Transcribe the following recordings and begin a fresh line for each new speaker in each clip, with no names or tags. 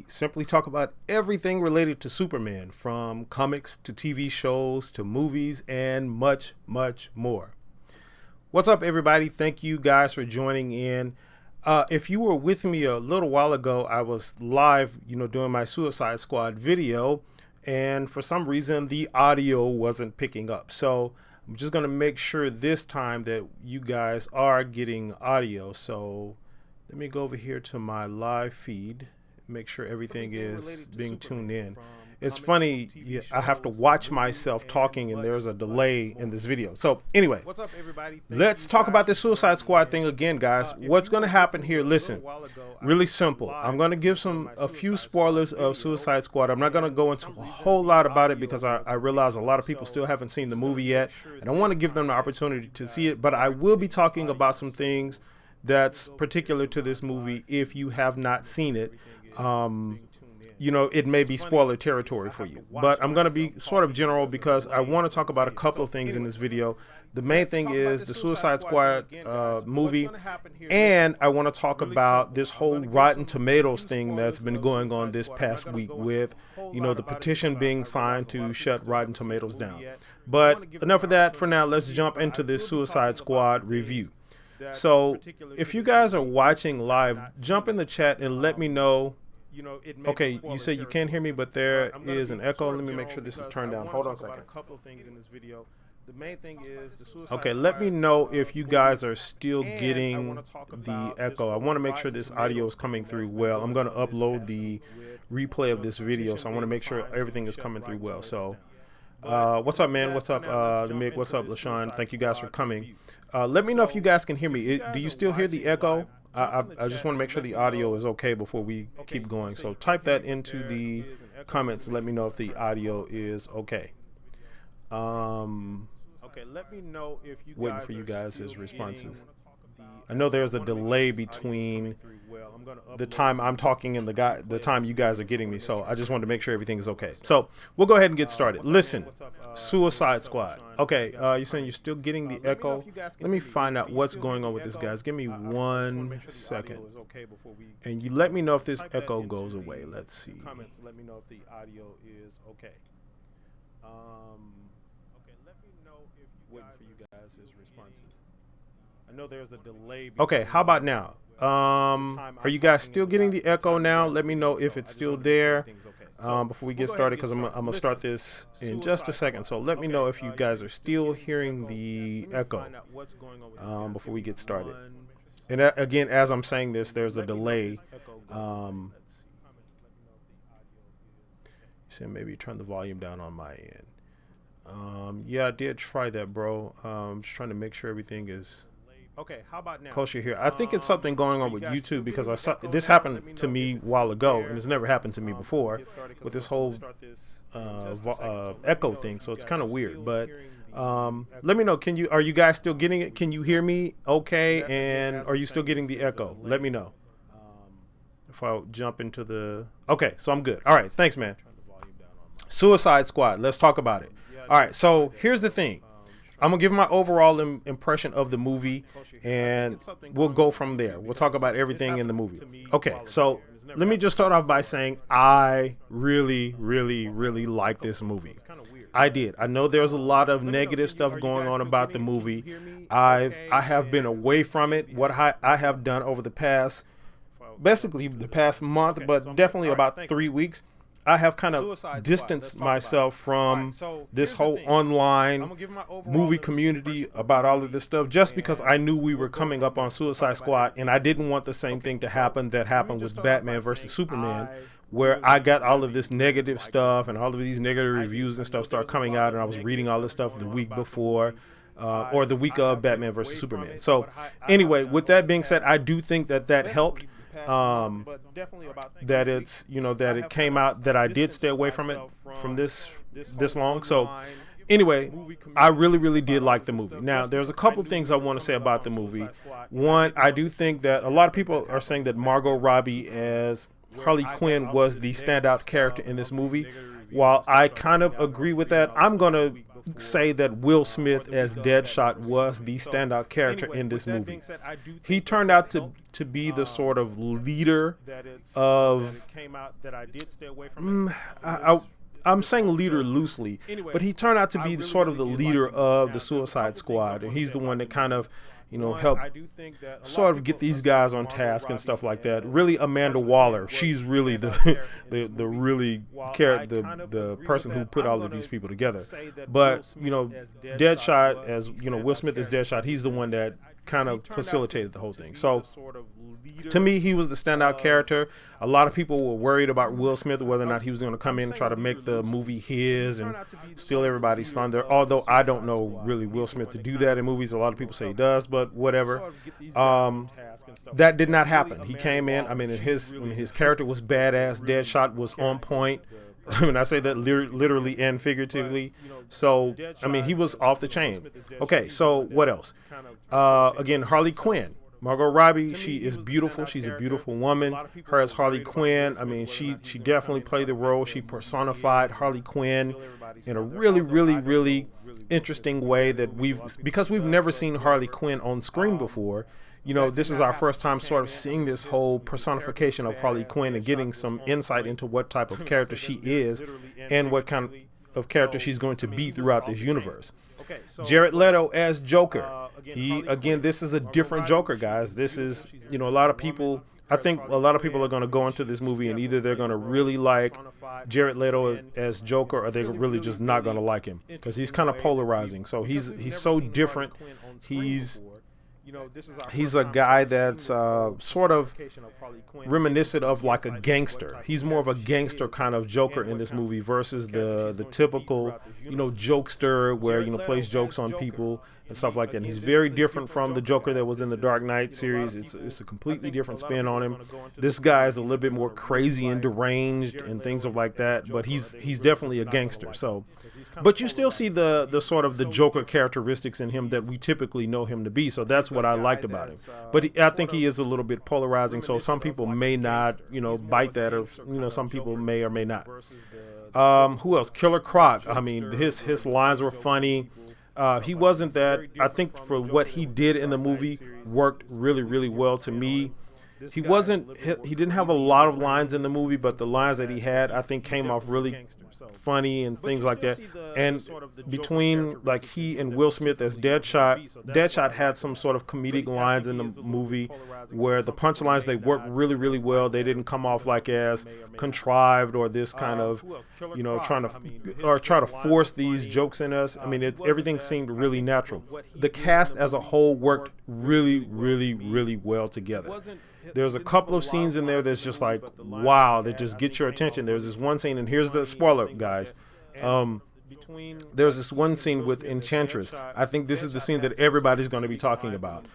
simply talk about everything related to Superman, from comics to TV shows to movies and much, much more. What's up, everybody? Thank you guys for joining in. If you were with me a little while ago, I was live, doing my Suicide Squad video, and for some reason the audio wasn't picking up. So I'm just going to make sure this time that you guys are getting audio. So let me go over here to my live feed, make sure everything is being tuned in. It's funny, I have to watch myself talking and there's a delay in this video. So anyway,
What's up, everybody?
let's talk about this Suicide Squad thing again, guys. What's going to happen here? Listen, really simple. I'm going to give a few spoilers of Suicide Squad. I'm not going to go into a whole lot about it because I realize a lot of people still haven't seen the movie yet. And I want to give them the opportunity to see it, but I will be talking about some things that's particular to this movie if you have not seen it. It may be spoiler territory for you, but I'm going to be sort of general because I want to talk about a couple of things in this video. The main thing is the Suicide Squad movie, and I want to talk about this whole Rotten Tomatoes thing that's been going on this past week with, the petition being signed to shut Rotten Tomatoes down. But enough of that for now. Let's jump into this Suicide Squad review. So if you guys are watching live, jump in the chat and let me know. Okay, you say you can't hear me, but there is an echo. Let me make sure this is turned down. Hold on a second. Okay, let me know if you guys are still getting the echo. I want to make sure this audio is coming through well. I'm going to upload the replay of this video, so I want to make sure everything is coming through well. So what's up, man? What's up, Mick? What's up, LaShawn? Thank you guys for coming. Let me know if you guys can hear me. Do you still hear the echo? I just want to make sure the audio is okay before we keep going. So type that into the comments and let me know if the audio is okay. Okay, let me know if you waiting for you guys' responses. I know there's a delay between the time I'm talking and the time you guys are getting me, so I just wanted to make sure everything is okay. So we'll go ahead and get started. Listen, Suicide Squad. Okay, you're saying you're still getting the echo? Let me find out what's going on with this, guys. Give me 1 second, and you let me know if this echo goes away. Let's see. Let me know if the audio is okay. Okay, let me know if waiting for you guys' responses. I know there's a delay. Okay, how about now? Are you guys still getting the echo now? Let me know if it's still there before we get started, because I'm going to start this in just a second. So let me know if you guys are still hearing the echo before we get started. And again, as I'm saying this, there's a delay. So maybe turn the volume down on my end. Yeah, I did try that, bro. Just trying to make sure everything is okay. How about now? Kosher here. I think it's something going on with YouTube because I saw this happened to me a while ago, and it's never happened to me before with this whole echo thing. So it's kind of weird. But let me know. Are you guys still getting it? Can you hear me? Okay, and are you still getting the echo? Let me know. If I jump into the okay, so I'm good. All right, thanks, man. Suicide Squad. Let's talk about it. All right, so here's the thing. I'm going to give my overall impression of the movie, and we'll go from there. We'll talk about everything in the movie. Okay, so let me just start off by saying I really, really, really like this movie. I did. I know there's a lot of negative stuff going on about the movie. I have been away from it. What I have done over basically the past month, but definitely about 3 weeks, I have kind of distanced myself from this whole online movie community about all of this stuff, just because I knew we were coming up on Suicide Squad, and I didn't want the same thing to happen that happened with Batman versus Superman, where I got all of this negative stuff and all of these negative reviews and stuff start coming out, and I was reading all this stuff the week before or the week of Batman versus Superman. So anyway, with that being said, I do think that helped. That it's that it came out that I did stay away from it from this long. So anyway, I really did like the movie. Now there's a couple things I want to say about the movie. One, I do think that a lot of people are saying that Margot Robbie as Harley Quinn was the standout character in this movie. while I kind of agree with that, I'm going to say that Will Smith as Deadshot was the standout character in this movie. He turned out to be the sort of leader of I'm saying leader loosely, but he turned out to be sort of the leader of the Suicide Squad, and he's the one that kind of, help sort of get these guys on task and stuff like that. Really, Amanda Waller, she's really the the person who put all of these people together. But Deadshot, as Will Smith is Deadshot, he's the one that kind of facilitated the whole thing. So to me, he was the standout character. A lot of people were worried about Will Smith, whether or not he was going to come in and try to make the movie his and steal everybody's thunder. Although I don't know really Will Smith to do that in movies. A lot of people say he does, but whatever. That did not happen. He came in. I mean, his character was badass. Deadshot was on point. I mean, I say that literally and figuratively. So, I mean, he was off the chain. Okay, so what else? Again, Harley Quinn. Margot Robbie, she is beautiful. She's a beautiful woman. Her as Harley Quinn, I mean, she definitely played the role. She personified Harley Quinn in a really, really, really interesting way because we've never seen Harley Quinn on screen before. This is our first time sort of seeing this whole personification of Harley Quinn and getting some insight into what type of character she is and what kind of character she's going to be throughout this universe. Jared Leto as Joker. This is a different Joker, guys. This is, a lot of people, I think a lot of people are going to go into this movie and either they're going to really like Jared Leto as Joker or they're really just not going to like him because he's kind of polarizing. So he's so different. He's a guy that's sort of reminiscent of like a gangster. He's more of a gangster kind of Joker in this movie versus the typical, jokester where, plays jokes on people and stuff like that. And he's very different from the Joker that was in the Dark Knight series. It's a completely different spin on him. This guy is a little bit more crazy and deranged and things like that, but he's definitely a gangster. So, but you still see the sort of the Joker characteristics in him that we typically know him to be. So that's what I liked about him. But I think he is a little bit polarizing. So some people may not, bite that, or some people may or may not. Who else? Killer Croc. I mean, his lines were funny. He wasn't that. I think for what he did in the movie worked really, really well to me. He didn't have a lot of lines in the movie, but the lines that he had, I think, came off really funny and things like that. And between like he and Will Smith as Deadshot had some sort of comedic lines in the movie where the punchlines, they worked really, really well. They didn't come off like as contrived or this kind of, try to force these jokes in us. I mean, everything seemed really natural. The cast as a whole worked really, really, really well together. There's a couple of scenes in there that's just like, wow, that just get your attention. There's this one scene, and here's the spoiler, guys. There's this one scene with Enchantress. I think this is the scene that everybody's going to be talking about.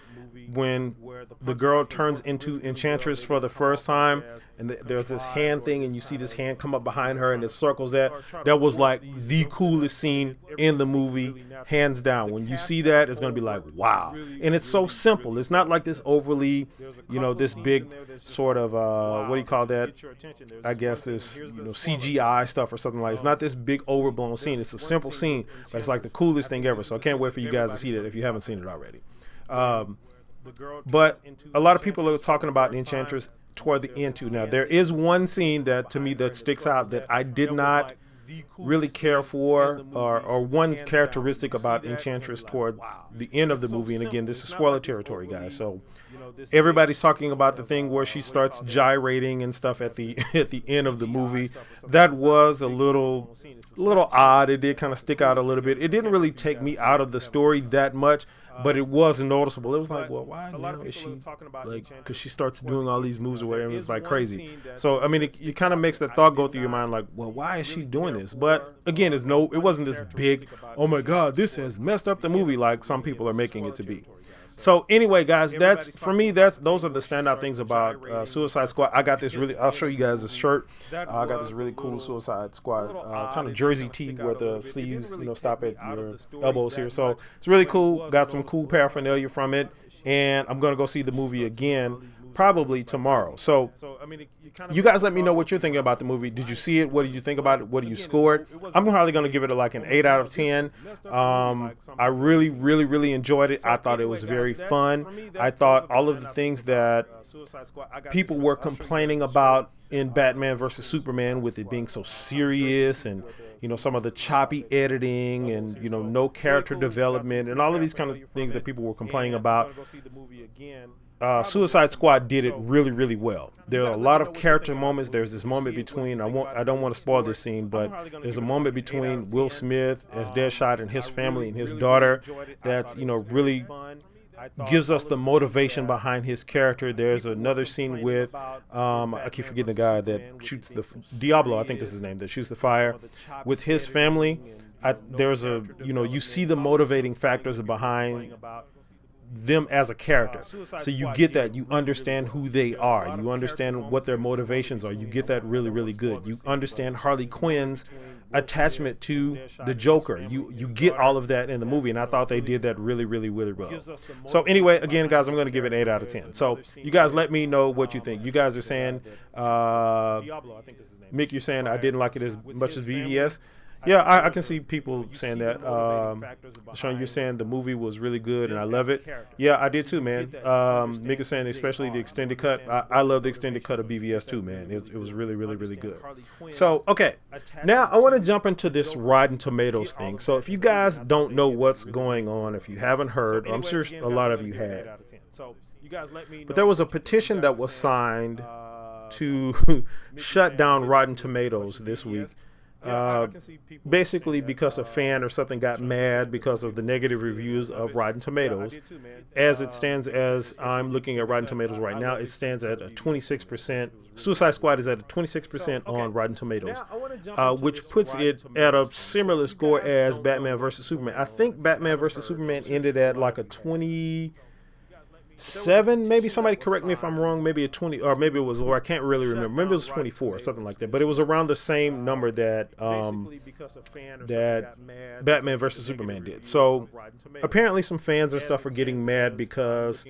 When the girl turns into Enchantress for the first time, and there's this hand thing, and you see this hand come up behind her, and it circles that. That was like the coolest scene in the movie, hands down. When you see that, it's going to be like, wow. And it's so simple. It's not like this overly, this big sort of, what do you call that? I guess this, CGI stuff or something like that. It's not this big overblown scene. It's a simple scene, but it's like the coolest thing ever. So I can't wait for you guys to see that if you haven't seen it already. But a lot of people are talking about Enchantress toward the end too. Now, there is one scene that to me that sticks out that I did not really care for, or one characteristic about Enchantress toward the end of the movie. And again, this is spoiler territory, guys. So everybody's talking about the thing where she starts gyrating and stuff at the end of the movie. That was a little odd. It did kind of stick out a little bit. It didn't really take me out of the story that much, but it was noticeable. It was like, well, why now is she like? Because she starts doing all these moves or whatever. It was like crazy. So I mean, it kind of makes that thought go through your mind, like, well, why is she doing this? But again, it wasn't this big, oh my God, this has messed up the movie like some people are making it to be. So anyway, guys, those are the standout things about Suicide Squad. I'll show you guys this shirt. I got this really cool Suicide Squad kind of jersey tee where the sleeves, stop at your elbows here. So it's really cool. Got some cool paraphernalia from it. and I'm going to go see the movie again probably tomorrow. So you guys let me know what you're thinking about the movie. Did you see it? What did you think about it? What do you score it? I'm probably going to give it like an 8 out of 10. I really enjoyed it. I thought it was very fun. I thought all of the things that people were complaining about in Batman versus Superman, with it being so serious and, you know, some of the choppy editing and, you know, no character development and all of these kind of things that people were complaining about, Suicide Squad did it really well. There are a lot of character moments. There's this moment between, I don't want to spoil this scene, but there's a moment between Will Smith as Deadshot and his family and his daughter that, you know, really gives us the motivation behind his character. There's another scene with I keep forgetting the guy that shoots the Diablo, I think that's his name, that shoots the fire, with his family. There's a, you know, you see the motivating factors behind them as a character, so you get that, you understand who they are, you understand what their motivations are, you get that really good. You understand Harley Quinn's attachment to the Joker. You get all of that in the movie, and I thought they did that really well. So anyway, again guys, I'm going to give it 8 out of 10. So you guys let me know what you think. You guys are saying Mick, you're saying I didn't like it as much as VVS. Yeah, I can see people saying that. Sean, you're saying the movie was really good and I love it. Yeah, I did too, man. Mick is saying especially the extended cut. I love the extended cut of BVS too, man. It was really good. So, okay. Now, I want to jump into this Rotten Tomatoes thing. So, if you guys don't know what's going on, if you haven't heard, I'm sure a lot of you had. But there was a petition that was signed to shut down Rotten Tomatoes this week. Basically because a fan or something got mad because of the negative reviews of Rotten Tomatoes. As it stands, as I'm looking at Rotten Tomatoes right now, it stands at a 26%. Suicide Squad is at a 26% on Rotten Tomatoes, which puts it at a similar score as Batman vs. Superman. I think Batman vs. Superman ended at like a 27, maybe. Somebody correct me if I'm wrong. Maybe a 20, or maybe it was lower. I can't really remember. Maybe it was 24 or something like that. But it was around the same number that Batman versus Superman did. So apparently some fans and stuff are getting mad because,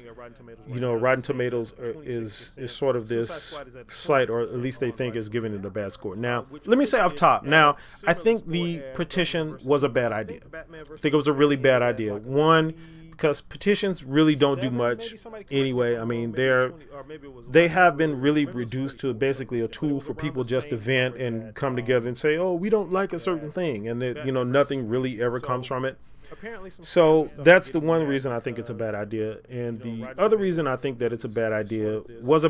you know, Rotten Tomatoes is sort of this site, or at least they think is giving it a bad score. Now, let me say off top. Now, I think the petition was a bad idea. I think it was a really bad idea. One, because petitions really don't do much anyway. I mean, they have been really reduced to basically a tool for people just to vent and come together and say, oh, we don't like a certain thing, and that, you know, nothing really ever comes from it. So that's the one reason I think it's a bad idea. And the other reason I think that it's a bad idea was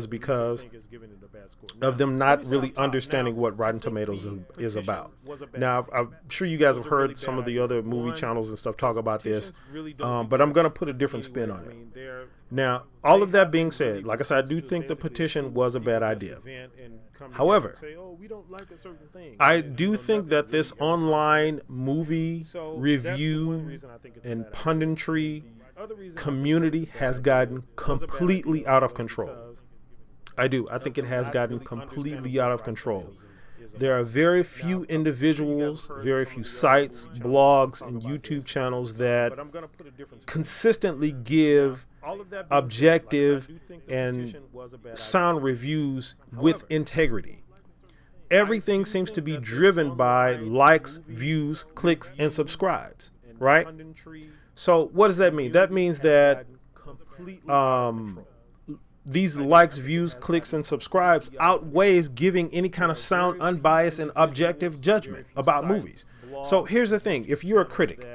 because of them not really understanding what Rotten Tomatoes is about. Now, I'm sure you guys have heard some of the other movie channels and stuff talk about this, but I'm going to put a different spin on it. Now, all of that being said, like I said, I do think the petition was a bad idea. However, I do think that this online movie review and punditry community has gotten completely out of control. I do. I think it has gotten completely out of control. There are very few individuals, very few sites, blogs, and YouTube channels that consistently give objective and sound reviews with integrity. Everything seems to be driven by likes, views, clicks, and subscribes, right? So what does that mean? That means that these likes, views, clicks, and subscribes outweighs giving any kind of sound, unbiased, and objective judgment about movies. So here's the thing. If you're a critic,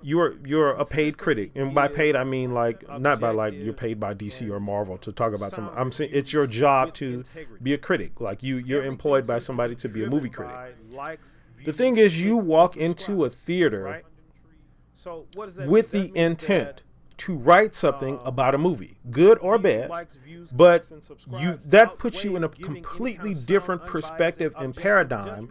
you're a paid critic, and by paid I mean like not by like you're paid by DC or Marvel to talk about something. I'm saying it's your job to be a critic. Like you're employed by somebody to be a movie critic. The thing is, you walk into a theater with the intent to write something about a movie, good or bad, but that puts you in a completely different perspective and paradigm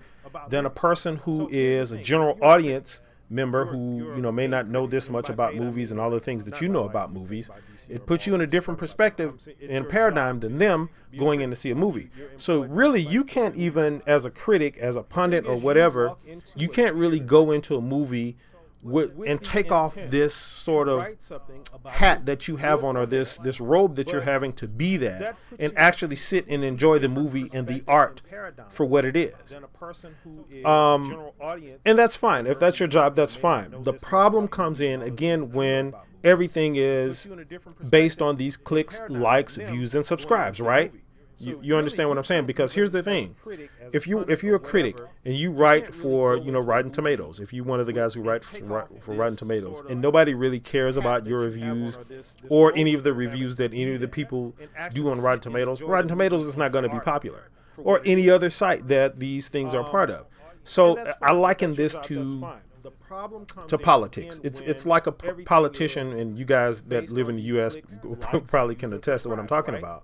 than a person who is a general audience member who, you know, may not know this much about movies and all the things that you know about movies. It puts you in a different perspective and paradigm than them going in to see a movie. So really, you can't even, as a critic, as a pundit or whatever, you can't really go into a movie and take off this sort of hat that you have on, or this robe that you're having to be that, and actually sit and enjoy the movie and the art for what it is. And that's fine. If that's your job, that's fine. The problem comes in again when everything is based on these clicks, likes, views, and subscribes, right? You understand what I'm saying? Because here's the thing: if you're a critic and you write for Rotten Tomatoes, if you're one of the guys who write for Rotten Tomatoes, and nobody really cares about your reviews or any of the reviews that any of the people do on Rotten Tomatoes is not going to be popular, or any other site that these things are part of. So I liken this to politics. It's like a politician, and you guys that live in the U.S. probably can attest to what I'm talking about.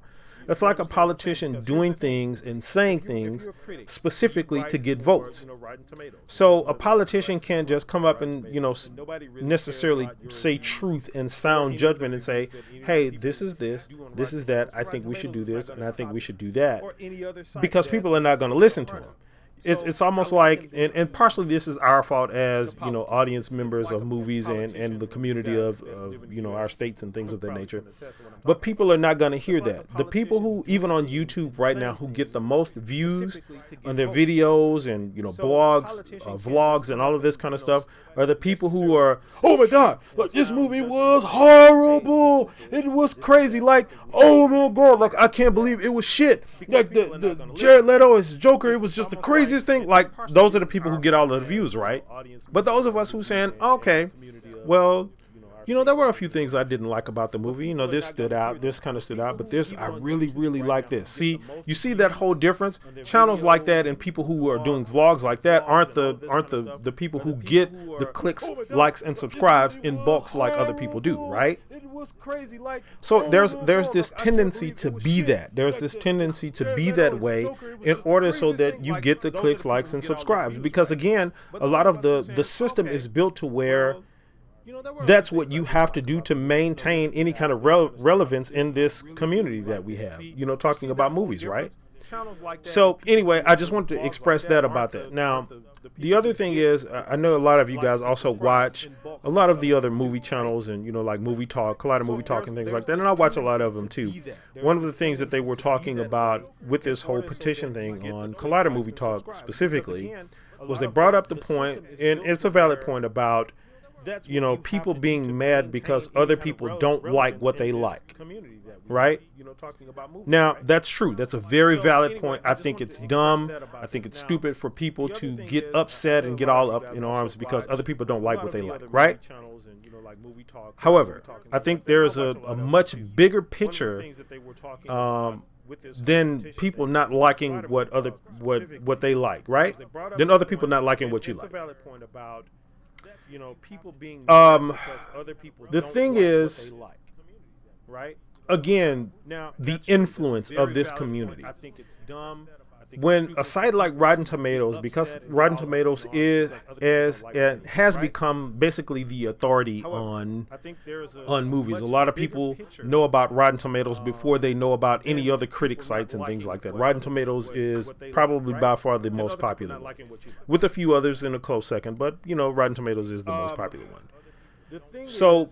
It's like a politician doing things and saying things specifically to get votes. So a politician can't just come up and, necessarily say truth and sound judgment and say, hey, this is that, I think we should do this, and I think we should do that, because people are not going to listen to him. It's almost like, and partially this is our fault as, audience members of movies and the community of our states and things of that nature. But people are not going to hear that. The people who, even on YouTube right now, who get the most views on their videos and, blogs, vlogs, and all of this kind of stuff, are the people who are, oh my God, look, this movie was horrible. It was crazy. Like, oh my God, like, I can't believe it was shit. Like the Jared Leto as Joker, it was just the craziest thing. Like, those are the people who get all the views, right? But those of us who saying, okay, well, there were a few things I didn't like about the movie. This stood out, this kind of stood out, but this, I really, really like this. See, you see that whole difference? Channels like that and people who are doing vlogs like that aren't the people who get the clicks, likes, and subscribes in bulks like other people do, right? So there's this tendency to be that. There's this tendency to be that way in order so that you get the clicks, likes, and subscribes. Because again, a lot of the system is built to where that's what you have to do to maintain any kind of relevance in this community that we have, talking about movies, right? So anyway, I just want to express that about that. Now, the other thing is, I know a lot of you guys also watch a lot of the other movie channels and, like Movie Talk, Collider Movie Talk and things like that. And I watch a lot of them too. One of the things that they were talking about with this whole petition thing on Collider Movie Talk specifically was they brought up the point, and it's a valid point, about people being mad because other people don't like what they like, right? Now, that's true. That's a very valid point. I think it's dumb. I think it's stupid for people to get upset and get all up in arms because other people don't like what they like, right? However, I think there's a much bigger picture than people not liking what they like, right? Than other people not liking what you like. The thing is, again, the influence of this community. When a site like Rotten Tomatoes, because Rotten Tomatoes has become basically the authority on movies. A lot of people know about Rotten Tomatoes before they know about any other critic sites and things like that. Rotten Tomatoes is probably by far the most popular one, with a few others in a close second, but Rotten Tomatoes is the most popular one. So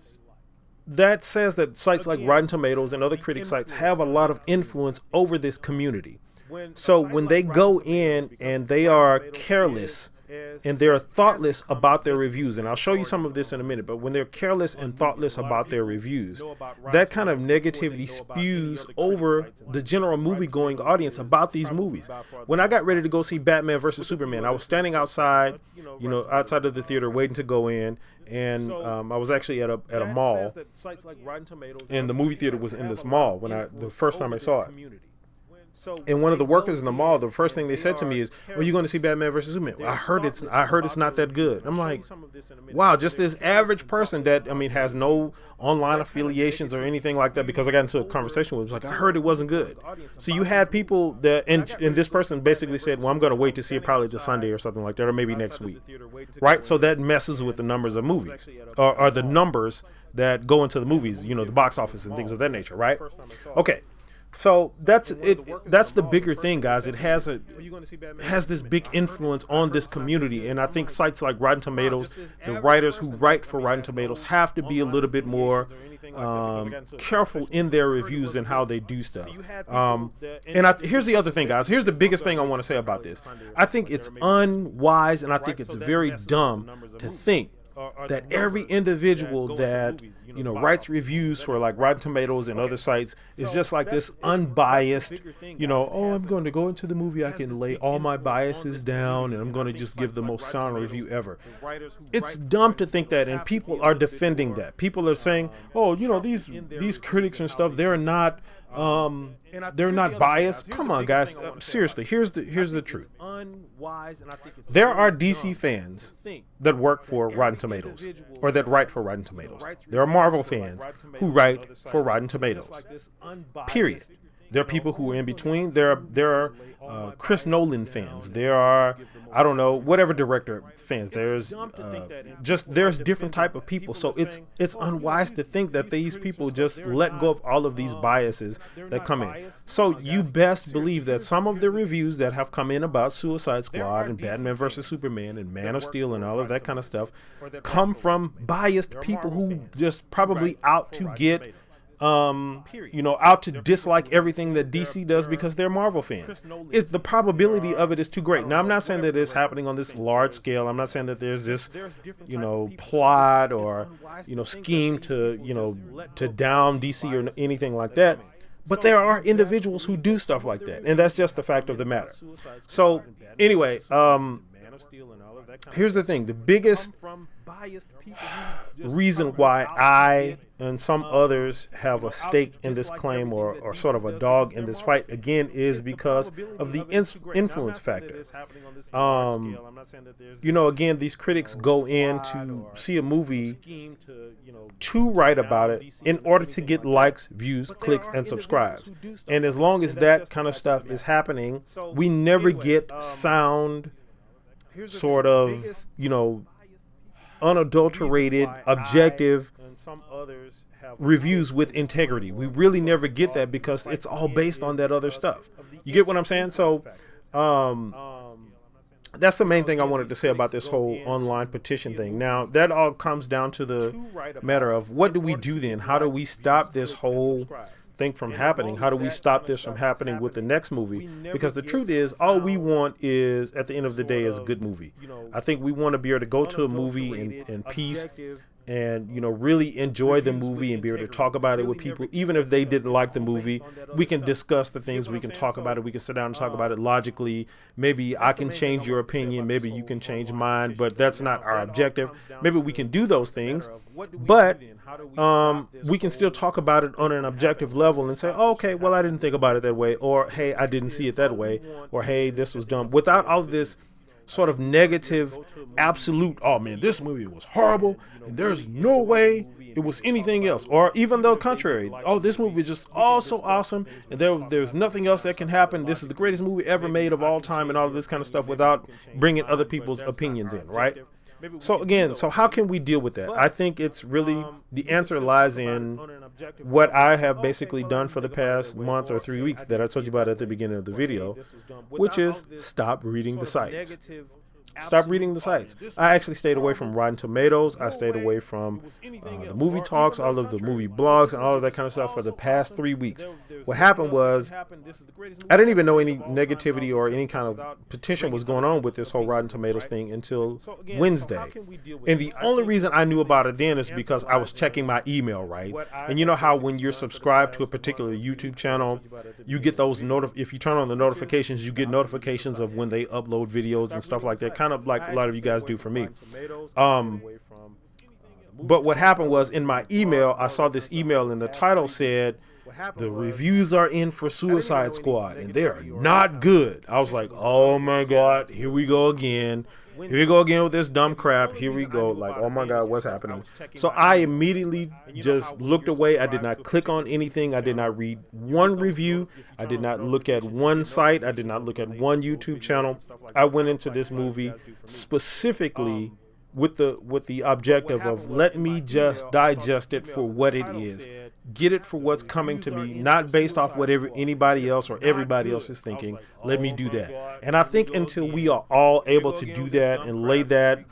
that says that sites like Rotten Tomatoes and other critic sites have a lot of influence over this community. So when they go in and they are careless and they're thoughtless about their reviews, and I'll show you some of this in a minute, but when they're careless and thoughtless about their reviews, that kind of negativity spews over the general movie-going audience about these movies. When I got ready to go see Batman vs. Superman, I was standing outside, outside of the theater waiting to go in, and I was actually at a mall, and the movie theater was in this mall the first time I saw it. And one of the workers in the mall, the first thing they said to me is, "Are you going to see Batman vs. Superman?" I heard it's not that good. I'm like, wow, just this average person that has no online affiliations or anything like that, because I got into a conversation with him, was like, I heard it wasn't good. So you had people that, and this person basically said, well, I'm going to wait to see it probably this Sunday or something like that, or maybe next week, right? So that messes with the numbers of movies, or the numbers that go into the movies, the box office and things of that nature, right? Okay. So that's it. That's the bigger thing, guys. It has this big influence on this community, and I think sites like Rotten Tomatoes, the writers who write for Rotten Tomatoes, have to be a little bit more careful in their reviews and how they do stuff. Here's the other thing, guys. Here's the biggest thing I want to say about this. I think it's unwise, and I think it's very dumb to think that every individual that writes reviews for like Rotten Tomatoes and other sites is just like this unbiased, oh, I'm going to go into the movie, I can lay all my biases down and I'm going to just give the most sound review ever. It's dumb to think that, and people are defending that. People are saying, oh, these critics and stuff, they're not biased. Come on, guys. Seriously, here's the truth. There are DC fans that work for Rotten Tomatoes or that write for Rotten Tomatoes. There are Marvel fans who write for Rotten Tomatoes. Period. There are people who are in between. There are Chris Nolan fans. There are, I don't know, whatever director fans. There's different type of people. So it's unwise to think that these people just let go of all of these biases that come in. So you best believe that some of the reviews that have come in about Suicide Squad and Batman vs Superman and Man of Steel and all of that kind of stuff come from biased people who just probably out to get out to dislike everything that DC does because they're Marvel fans. The probability of it is too great. Now, I'm not saying that it's happening on this large scale. I'm not saying that there's this, plot or, scheme to down DC or anything like that. But there are individuals who do stuff like that, and that's just the fact of the matter. So, anyway, here's the thing. The biggest reason why I and some others have a stake in this claim or sort of a dog in this fight, again, is because of the influence factor. Again, these critics go in to see a movie to write about it in order to get likes, views, clicks, and subscribes. And as long as that kind of stuff is happening, we never get sound, sort of, unadulterated, objective reviews with integrity. We really never get that because it's all based on that other stuff. You get what I'm saying? So that's the main thing I wanted to say about this whole online petition thing. Now, that all comes down to the matter of what do we do then? How do we stop this whole thing from happening? How do we stop this from happening with the next movie? Because the truth is, all we want is, at the end of the day, is a good movie. I think we want to be able to go to a movie in peace and really enjoy the movie and be able to talk about it with people. Even if they didn't like the movie, we can discuss the things, we can talk about it, we can sit down and talk about it logically. Maybe I can change your opinion, maybe you can change mine, but that's not our objective. Maybe we can do those things, but we can still talk about it on an objective level and say, oh, okay, well, I didn't think about it that way, or hey, I didn't see it that way, or hey, this was dumb, without all of this sort of negative, absolute, oh man, this movie was horrible, and there's no way it was anything else. Or even the contrary, oh, this movie is just all so awesome, and there's nothing else that can happen. This is the greatest movie ever made of all time, and all of this kind of stuff without bringing other people's opinions in, right? So again, how can we deal with that? I think it's really, the answer lies in what I have basically done for the past month or 3 weeks that I told you about at the beginning of the video, which is stop reading the sites. Stop reading the sites. I actually stayed away from Rotten Tomatoes. I stayed away from the movie talks, all of the movie blogs, and all of that kind of stuff for the past 3 weeks. What happened was, I didn't even know any negativity or any kind of petition was going on with this whole Rotten Tomatoes thing until Wednesday. And the only reason I knew about it then is because I was checking my email, right? And you know how when you're subscribed to a particular YouTube channel, you get those if you turn on the notifications, you get notifications of when they upload videos and stuff like that, kind of like a lot of you guys do for me. But what happened was, in my email, I saw this email and the title said, the reviews are in for Suicide Squad and they are not good. I was like, oh my God, here we go again. Here we go again with this dumb crap. Here we go. Like, oh my God, what's happening? So I immediately just looked away. I did not click on anything. I did not read one review. I did not look at one site. I did not look at one YouTube channel. I went into this movie specifically with the objective of let me just digest it for what it is. get it for what's coming to me, not based off what anybody else or everybody else is thinking. Let me do that. And I think until we are all able to do that and lay that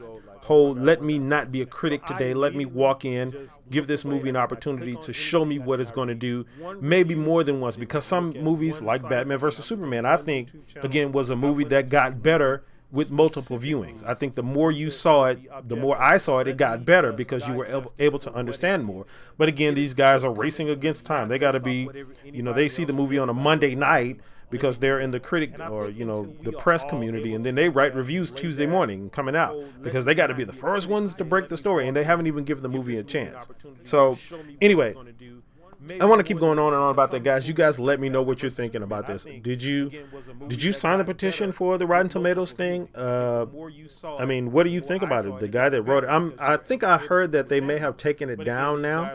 whole, let me not be a critic today, let me walk in, give this movie an opportunity to show me what it's going to do, maybe more than once, because some movies like Batman versus Superman, I think, again, was a movie that got better with multiple viewings. I think the more you saw it, the more I saw it, it got better because you were able to understand more. But again, these guys are racing against time. They got to be, they see the movie on a Monday night because they're in the critic or, the press community, and then they write reviews Tuesday morning coming out because they got to be the first ones to break the story, and they haven't even given the movie a chance. So anyway, I want to keep going on and on about that, guys. You guys let me know what you're thinking about this. Did you sign the petition for the Rotten Tomatoes thing? I mean, what do you think about it? The guy that wrote it, I think I heard that they may have taken it down now.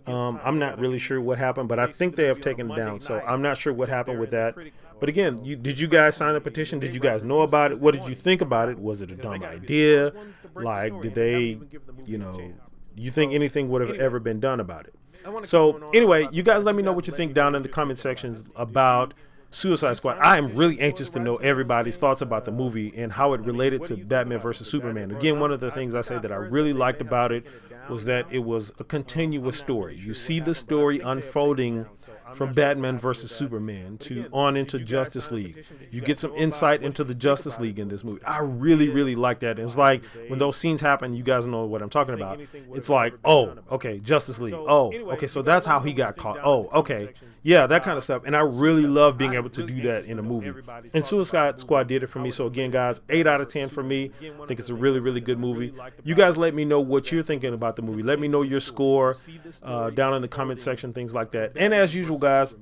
I'm not really sure what happened, but I think they have taken it down. So I'm not sure what happened with that. But again, did you guys sign the petition? Did you guys know about it? What did you think about it? Was it a dumb idea? Like, did they, you think anything would have ever been done about it? So anyway, you guys let me know what you think down in the comment sections about Suicide Squad. I am really anxious to know everybody's thoughts about the movie and how it related to Batman versus Superman. Again, one of the things I say that I really liked about it was that it was a continuous story. You see the story unfolding from Batman versus Superman to on into Justice League. You get some insight into the Justice League in this movie. I really, really like that. And it's like when those scenes happen, you guys know what I'm talking about. It's like, oh, okay, Justice League. Oh, okay, so that's how he got caught. Oh, okay. Yeah, that kind of stuff. And I really love being able to do that in a movie. And Suicide Squad did it for me. So again, guys, 8 out of 10 for me. I think it's a really, really good movie. You guys let me know what you're thinking about the movie. Let me know your score down in the comment section, things like that. And as usual, guys,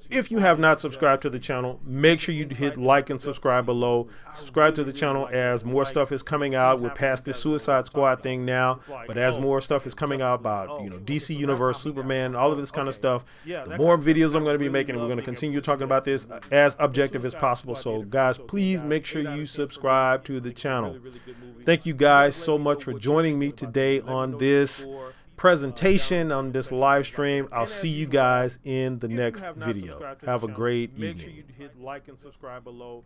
if you have not subscribed to the channel, make sure you hit like and subscribe below. Subscribe to the channel as more stuff is coming out. We're past this Suicide Squad thing now, but as more stuff is coming out about, DC Universe, Superman, all of this kind of stuff, the more videos I'm going to be making, and we're going to continue talking about this as objective as possible. So guys, please make sure you subscribe to the channel. Thank you guys so much for joining me today on this presentation, on this live stream. I'll see you guys in the next video. Have a great evening. Make sure you hit like and subscribe below.